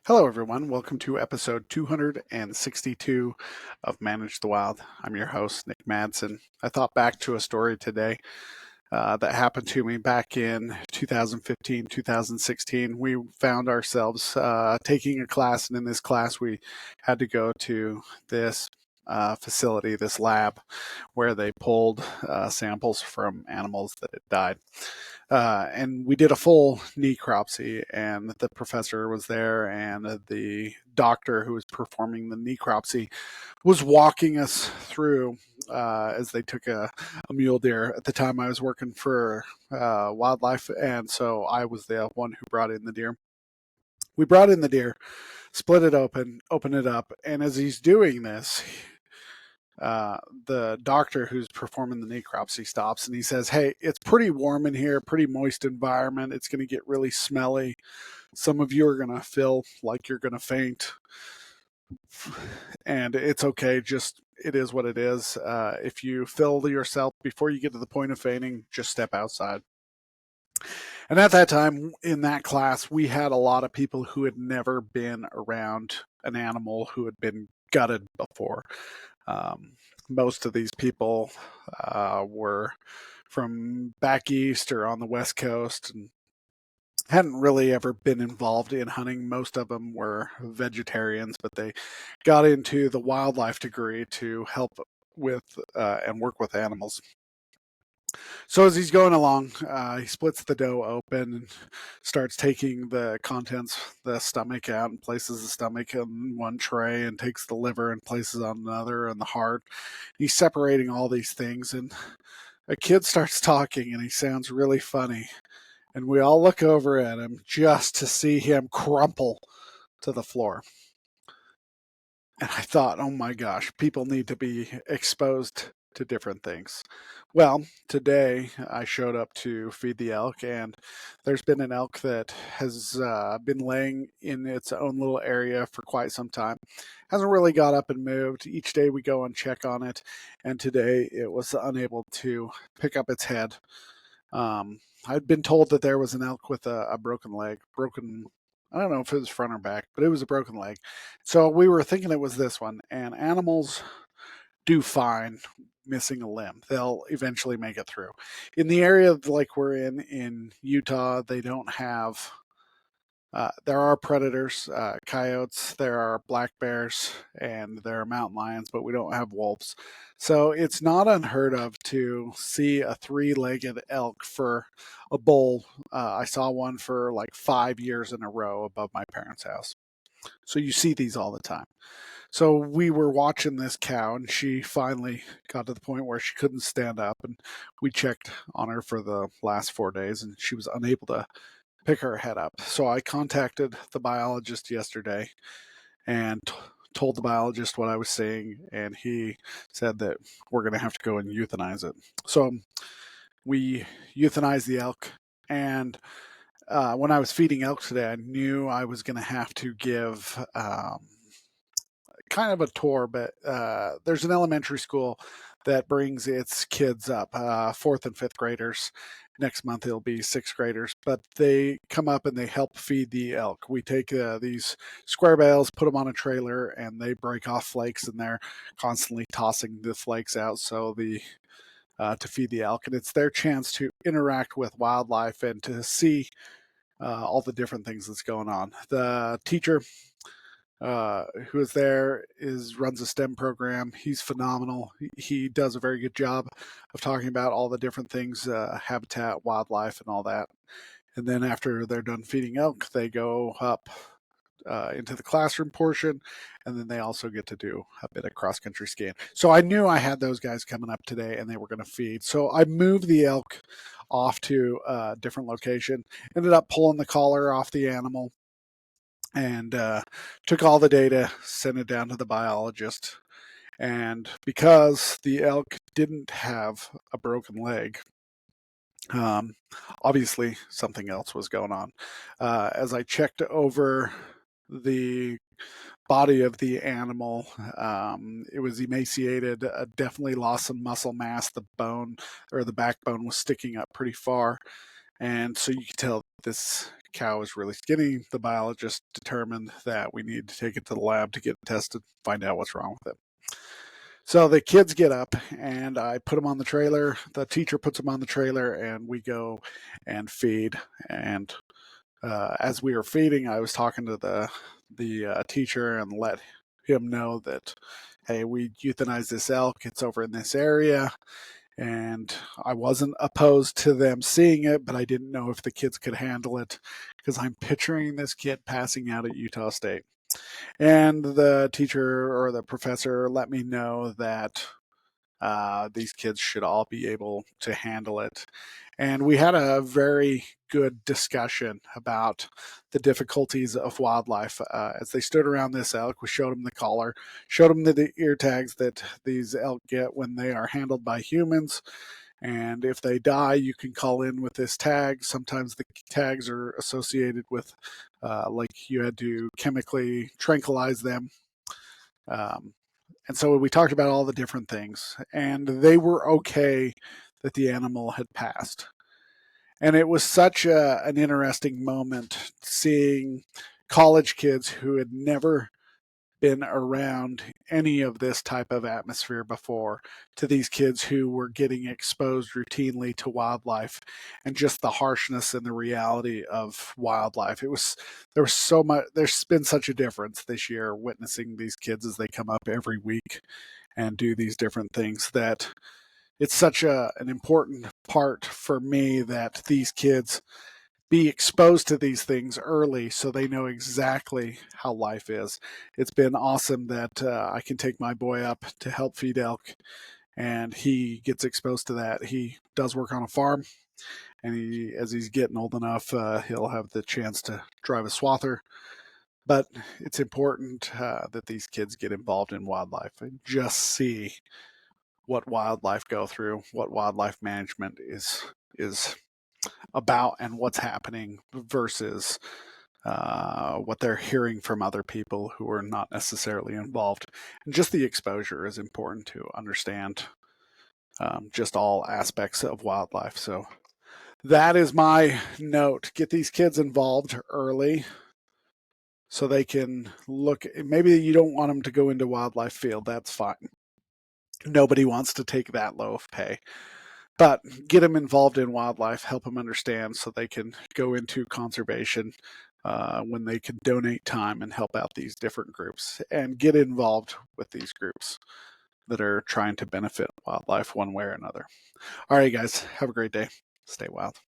Hello, everyone. Welcome to episode 262 of Manage the Wild. I'm your host, Nick Madsen. I thought back to a story today that happened to me back in 2015, 2016. We found ourselves taking a class, and in this class, we had to go to this facility, this lab, where they pulled samples from animals that had died. And we did a full necropsy, and the professor was there, and the doctor who was performing the necropsy was walking us through as they took a mule deer. At the time, I was working for wildlife, and so I was the one who brought in the deer. We brought in the deer, split it open, open it up, and as he's doing this, the doctor who's performing the necropsy stops and he says, "Hey, it's pretty warm in here, pretty moist environment. It's going to get really smelly. Some of you are going to feel like you're going to faint, and it's okay. Just it is what it is. If you feel yourself before you get to the point of fainting, just step outside." And at that time in that class, we had a lot of people who had never been around an animal who had been gutted before. Most of these people were from back east or on the west coast and hadn't really ever been involved in hunting. Most of them were vegetarians, but they got into the wildlife degree to help with and work with animals. So as he's going along, he splits the dough open and starts taking the contents, the stomach out, and places the stomach in one tray and takes the liver and places on another and the heart. He's separating all these things, and a kid starts talking, and he sounds really funny. And we all look over at him just to see him crumple to the floor. And I thought, oh my gosh, people need to be exposed to different things. Well, today I showed up to feed the elk, and there's been an elk that has been laying in its own little area for quite some time. Hasn't really got up and moved. Each day we go and check on it, and today it was unable to pick up its head. I'd been told that there was an elk with a broken leg, I don't know if it was front or back, but it was a broken leg. So we were thinking it was this one. And animals do fine missing a limb. They'll eventually make it through. In the area like we're in Utah, they don't have. There are predators, coyotes, there are black bears, and there are mountain lions, but we don't have wolves. So it's not unheard of to see a three-legged elk for a bull. I saw one for like 5 years in a row above my parents' house. So you see these all the time. So we were watching this cow, and she finally got to the point where she couldn't stand up, and we checked on her for the last 4 days, and she was unable to pick her head up. So I contacted the biologist yesterday and told the biologist what I was seeing, and he said that we're going to have to go and euthanize it. So we euthanized the elk, and when I was feeding elk today, I knew I was going to have to give kind of a tour, but there's an elementary school that brings its kids up, fourth and fifth graders. Next month it'll be sixth graders, but they come up and they help feed the elk. We take these square bales, put them on a trailer, and they break off flakes, and they're constantly tossing the flakes out so the to feed the elk, and it's their chance to interact with wildlife and to see all the different things that's going on. The teacher who is there runs a STEM program. He's phenomenal. He does a very good job of talking about all the different things, habitat, wildlife, and all that. And then after they're done feeding elk, they go up into the classroom portion, and then they also get to do a bit of cross country skiing. So I knew I had those guys coming up today, and they were going to feed. So I moved the elk off to a different location. Ended up pulling the collar off the animal and took all the data, sent it down to the biologist. And because the elk didn't have a broken leg, obviously something else was going on. As I checked over the body of the animal, it was emaciated, definitely lost some muscle mass. The bone or the backbone was sticking up pretty far. And so you could tell this cow is really skinny. The biologist determined that we need to take it to the lab to get tested, find out what's wrong with it. So the kids get up and I put them on the trailer. The teacher puts them on the trailer and we go and feed. And as we were feeding, I was talking to the teacher and let him know that, hey, we euthanized this elk. It's over in this area. And I wasn't opposed to them seeing it, but I didn't know if the kids could handle it because I'm picturing this kid passing out at Utah State. And the teacher or the professor let me know that these kids should all be able to handle it. And we had a very good discussion about the difficulties of wildlife. As they stood around this elk, we showed them the collar, showed them the ear tags that these elk get when they are handled by humans. And if they die, you can call in with this tag. Sometimes the tags are associated with, like you had to chemically tranquilize them. And so we talked about all the different things, and they were okay that the animal had passed. And it was such an interesting moment seeing college kids who had never been around any of this type of atmosphere before to these kids who were getting exposed routinely to wildlife and just the harshness and the reality of wildlife. There's been such a difference this year witnessing these kids as they come up every week and do these different things, that it's such an important part for me that these kids be exposed to these things early so they know exactly how life is. It's been awesome that I can take my boy up to help feed elk and he gets exposed to that. He does work on a farm, and as he's getting old enough, he'll have the chance to drive a swather. But it's important that these kids get involved in wildlife and just see what wildlife go through, what wildlife management is about, and what's happening versus what they're hearing from other people who are not necessarily involved. And just the exposure is important to understand just all aspects of wildlife. So that is my note. Get these kids involved early so they can look. Maybe you don't want them to go into wildlife field. That's fine. Nobody wants to take that low of pay. But get them involved in wildlife, help them understand so they can go into conservation when they can donate time and help out these different groups and get involved with these groups that are trying to benefit wildlife one way or another. All right, guys, have a great day. Stay wild.